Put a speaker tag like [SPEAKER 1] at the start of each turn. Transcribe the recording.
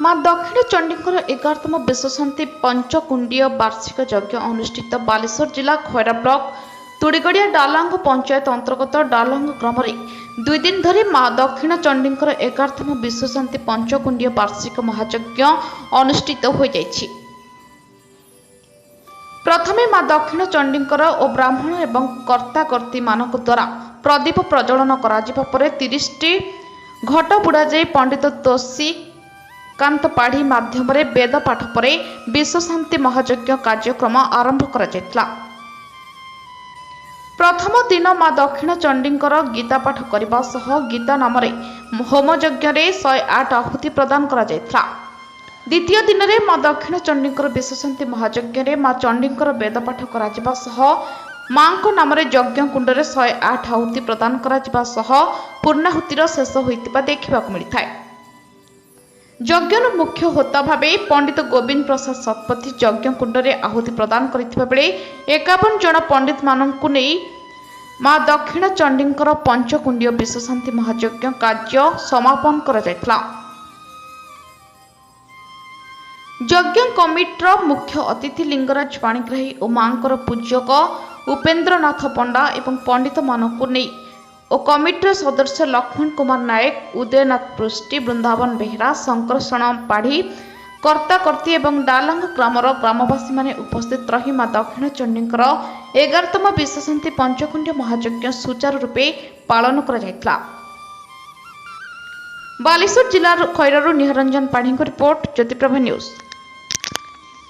[SPEAKER 1] माँ दक्षिण चंडीकर 11तम विश्वशांति पंचकुंडीय वार्षिक यज्ञ अनुष्ठित बालेश्वर जिला खैरा ब्लॉक तुड़ीगड़िया डालांग पंचायत अंतर्गत डालांग ग्राम में 2 दिन धरी माँ दक्षिण चंडीकर 11तम विश्वशांति पंचकुंडीय वार्षिक महायज्ञ अनुष्ठित हो जाइछि। प्रथमे माँ दक्षिण चंडीकर और ब्राह्मण एवं कर्ताकर्ती मानक द्वारा प्रदीप प्रज्वलन करा जिबा परे 30टी घट बुड़ा जाई पंडित तोषी कांत पाढ़ी माध्यम वेद पाठ पर विश्वशांति महायज्ञ कार्यक्रम आरंभ करा जायतला। प्रथम दिन माँ दक्षिण चंडीकर गीता पाठ करने सह गीता नाम होमयज्ञ 108 आहुति प्रदान करा जायतला। द्वितीय दिन में माँ दक्षिण चंडीकर विश्वशांति महायज्ञ माँ चंडीकर वेद पाठ करा जिबा सह माँ को नाम यज्ञ कुंड 108 आहुति प्रदान करा जिबा सह पूर्णाहुतिर शेष होइतिबा देखिबाकु मिलिथाय। यज्ञर मुख्य होता भावे पंडित गोविंद प्रसाद शतपथी यज्ञ कुंड में आहुति प्रदान करथिबा बेले 51 जन पंडित माननकु नेई माँ दक्षिण चंडीकर पंचकुंडीय विश्वशांति महायज्ञ कार्य समापन करा जायतला। यज्ञ कमिटीर मुख्य अतिथि लिंगराज पाणिग्राही और मांकर पूज्यक उपेन्द्रनाथ पंडा एवं पंडित माननकु नेई और कमिटीर सदस्य लक्ष्मण कुमार नायक, उदयनाथ पृष्टि, वृंदावन बेहरा, शंकर शरण पाढ़ी, कर्ताकर्ती एवं डालांग ग्रामर ग्रामवासी माने उपस्थित रही माँ दक्षिण चंडीकर 11तम विश्वशांति पंचकुंडीय महायज्ञ सुचारू रूपे पालन करा जायतला। बालेश्वर जिला खैरारू निहारंजन पाढ़ी रिपोर्ट, ज्योतिप्रभा न्यूज।